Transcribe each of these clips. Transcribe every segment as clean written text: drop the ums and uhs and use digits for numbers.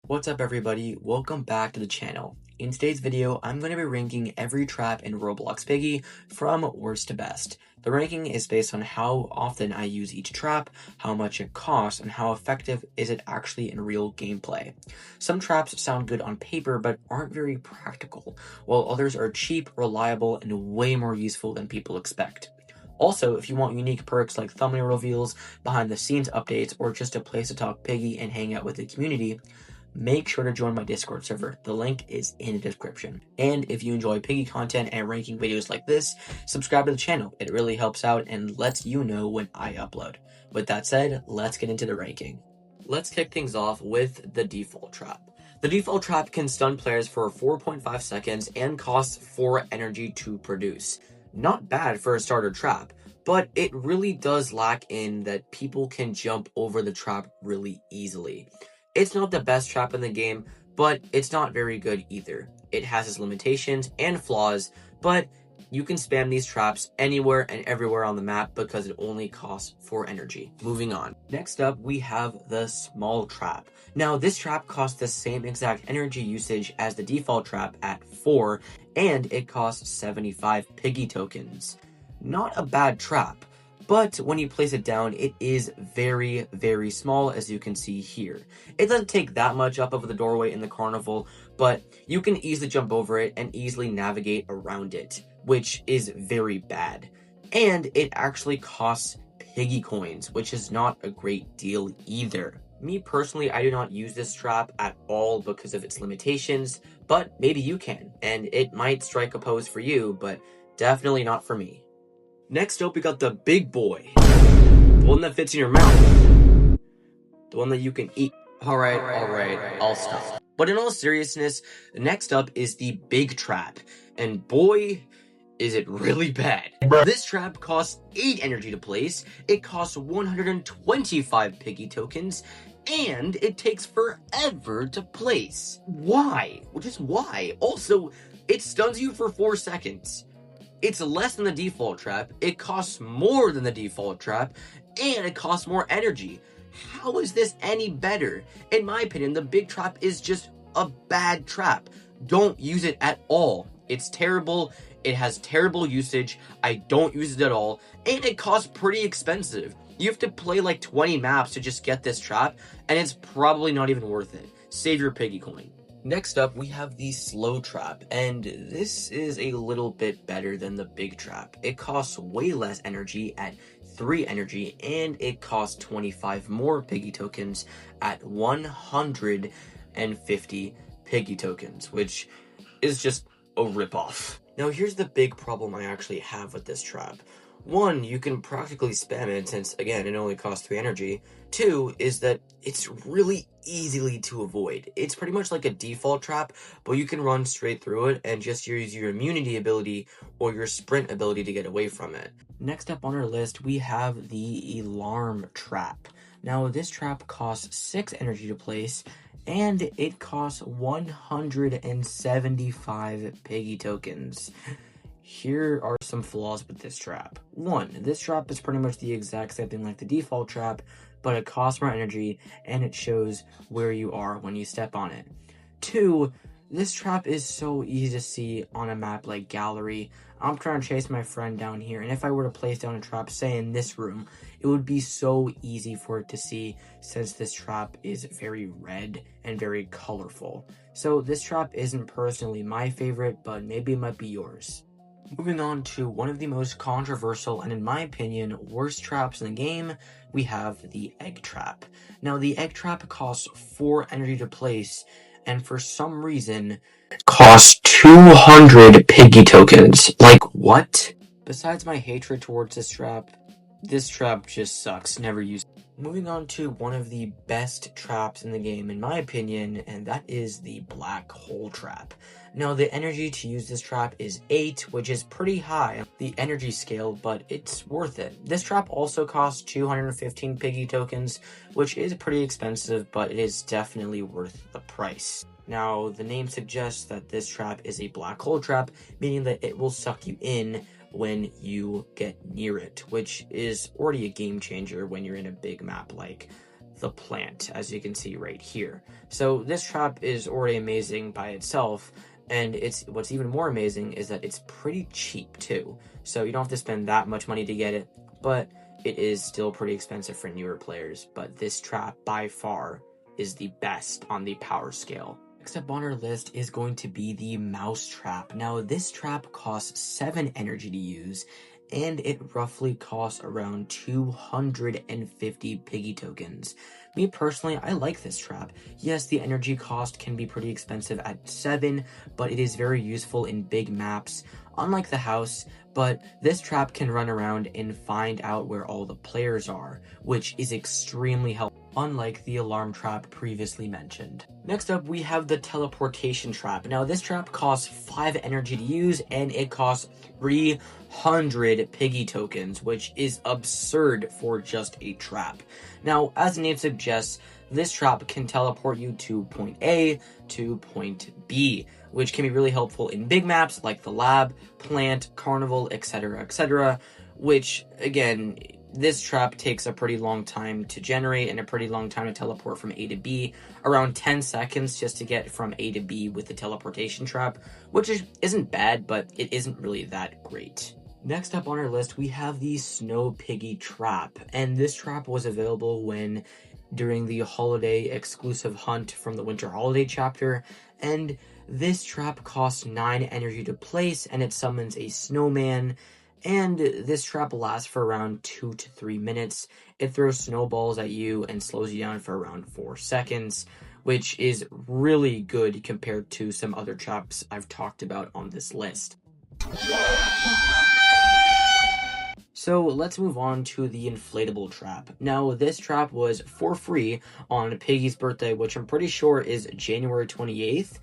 What's up everybody, welcome back to the channel. In today's video, I'm going to be ranking every trap in Roblox Piggy from worst to best. The ranking is based on how often I use each trap, how much it costs, and how effective is it actually in real gameplay. Some traps sound good on paper but aren't very practical, while others are cheap, reliable, and way more useful than people expect. Also, if you want unique perks like thumbnail reveals, behind the scenes updates, or just a place to talk Piggy and hang out with the community, make sure to join my Discord server. The link is in the description. And if you enjoy Piggy content and ranking videos like this, subscribe to the channel. It really helps out and lets you know when I upload. With that said, let's get into the ranking. Let's kick things off with the default trap. The default trap can stun players for 4.5 seconds and costs 4 energy to produce. Not bad for a starter trap, but it really does lack in that people can jump over the trap really easily. It's not the best trap in the game, but it's not very good either. It has its limitations and flaws, but you can spam these traps anywhere and everywhere on the map because it only costs 4 energy. Moving on. Next up, we have the small trap. Now, this trap costs the same exact energy usage as the default trap at 4, and it costs 75 Piggy tokens. Not a bad trap, but when you place it down, it is very, very small, as you can see here. It doesn't take that much up over the doorway in the carnival, but you can easily jump over it and easily navigate around it, which is very bad. And it actually costs Piggy coins, which is not a great deal either. Me personally, I do not use this trap at all because of its limitations, but maybe you can, and it might strike a pose for you, but definitely not for me. Next up, we got the big boy. The one that fits in your mouth. The one that you can eat. Alright, I'll stop. But in all seriousness, next up is the big trap. And boy, is it really bad. This trap costs 8 energy to place, it costs 125 Piggy tokens, and it takes forever to place. Why? Just why? Also, it stuns you for 4 seconds. It's less than the default trap, it costs more than the default trap, and it costs more energy. How is this any better? In my opinion, the big trap is just a bad trap. Don't use it at all. It's terrible, it has terrible usage, I don't use it at all, and it costs pretty expensive. You have to play like 20 maps to just get this trap, and it's probably not even worth it. Save your Piggy coin. Next up, we have the slow trap, and this is a little bit better than the big trap. It costs way less energy at 3 energy, and it costs 25 more Piggy tokens at 150 Piggy tokens, which is just a ripoff. Now here's the big problem I actually have with this trap. 1, you can practically spam it since, again, it only costs 3 energy. 2 is that it's really easily to avoid. It's pretty much like a default trap, but you can run straight through it and just use your immunity ability or your sprint ability to get away from it. Next up on our list, we have the alarm trap. Now this trap costs 6 energy to place, and it costs 175 Piggy tokens. Here are some flaws with this trap. 1, this trap is pretty much the exact same thing like the default trap, but it costs more energy and it shows where you are when you step on it. 2, this trap is so easy to see on a map like Gallery. I'm trying to chase my friend down here, and if I were to place down a trap, say in this room, it would be so easy for it to see since this trap is very red and very colorful. So this trap isn't personally my favorite, but maybe it might be yours. Moving on to one of the most controversial and, in my opinion, worst traps in the game, we have the egg trap. Now, the egg trap costs 4 energy to place, and for some reason, costs 200 Piggy tokens. Like, what? Besides my hatred towards this trap just sucks. Never use it. Moving on to one of the best traps in the game, in my opinion, and that is the black hole trap. Now, the energy to use this trap is 8, which is pretty high on the energy scale, but it's worth it. This trap also costs 215 Piggy tokens, which is pretty expensive, but it is definitely worth the price. Now, the name suggests that this trap is a black hole trap, meaning that it will suck you in when you get near it, which is already a game changer when you're in a big map like the plant, as you can see right here. So this trap is already amazing by itself, and what's even more amazing is that it's pretty cheap too. So you don't have to spend that much money to get it, but it is still pretty expensive for newer players. But this trap by far is the best on the power scale. Next up on our list is going to be the mouse trap. Now this trap costs 7 energy to use, and it roughly costs around 250 piggy tokens. Me personally, I like this trap. Yes, the energy cost can be pretty expensive at 7, but it is very useful in big maps, unlike the house. But this trap can run around and find out where all the players are, which is extremely helpful, unlike the alarm trap previously mentioned. Next up, we have the teleportation trap. Now this trap costs 5 energy to use, and it costs 300 piggy tokens, which is absurd for just a trap. Now, as the name suggests, this trap can teleport you to point A to point B, which can be really helpful in big maps like the lab, plant, carnival, etc., which, again, this trap takes a pretty long time to generate and a pretty long time to teleport from A to B, around 10 seconds just to get from A to B with the teleportation trap, which isn't bad, but it isn't really that great. Next up on our list, we have the Snow Piggy trap, and this trap was available during the holiday exclusive hunt from the winter holiday chapter, and this trap costs 9 energy to place, and it summons a snowman, and this trap lasts for around 2 to 3 minutes. It throws snowballs at you and slows you down for around 4 seconds, which is really good compared to some other traps I've talked about on this list. So let's move on to the inflatable trap. Now this trap was for free on Piggy's birthday, which I'm pretty sure is January 28th,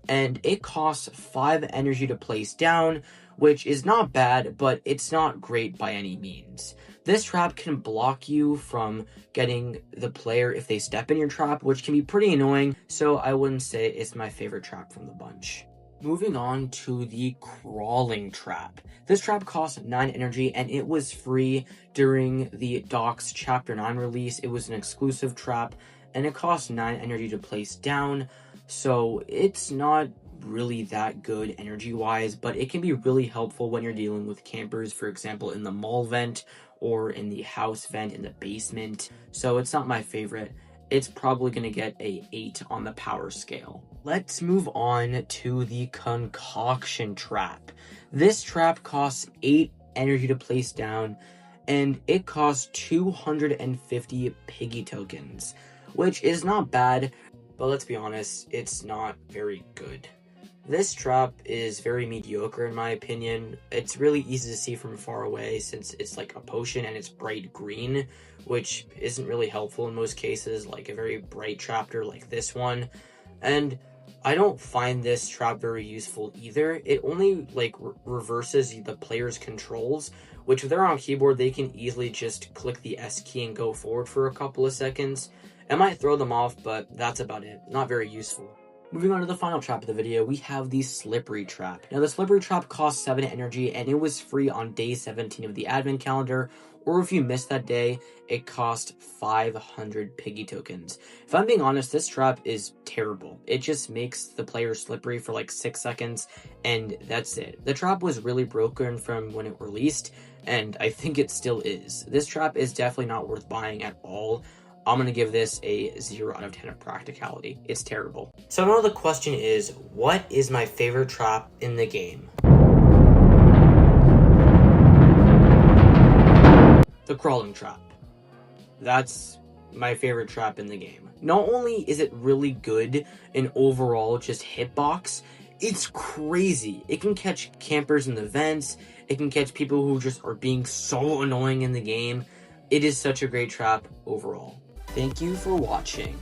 and it costs 5 energy to place down, which is not bad, but it's not great by any means. This trap can block you from getting the player if they step in your trap, which can be pretty annoying, so I wouldn't say it's my favorite trap from the bunch. Moving on to the crawling trap. This trap costs 9 energy, and it was free during the Docs Chapter 9 release. It was an exclusive trap, and it costs 9 energy to place down, so it's not really that good energy-wise, but it can be really helpful when you're dealing with campers, for example, in the mall vent or in the house vent in the basement. So it's not my favorite. It's probably going to get a 8 on the power scale. Let's move on to the concoction trap. This trap costs 8 energy to place down, and it costs 250 piggy tokens, which is not bad, but let's be honest, it's not very good. This trap is very mediocre in my opinion. It's really easy to see from far away since it's like a potion and it's bright green, which isn't really helpful in most cases, like a very bright chapter like this one. And I don't find this trap very useful either. It only reverses the player's controls, which if they're on keyboard, they can easily just click the S key and go forward for a couple of seconds. It might throw them off, but that's about it. Not very useful. Moving on to the final trap of the video, we have the slippery trap. Now the slippery trap costs 7 energy, and it was free on day 17 of the advent calendar, or if you missed that day, it cost 500 piggy tokens. If I'm being honest, this trap is terrible. It just makes the player slippery for like 6 seconds, and that's it. The trap was really broken from when it released, and I think it still is. This trap is definitely not worth buying at all. I'm going to give this a 0 out of 10 of practicality. It's terrible. So now the question is, what is my favorite trap in the game? The crawling trap. That's my favorite trap in the game. Not only is it really good in overall just hitbox, it's crazy. It can catch campers in the vents. It can catch people who just are being so annoying in the game. It is such a great trap overall. Thank you for watching.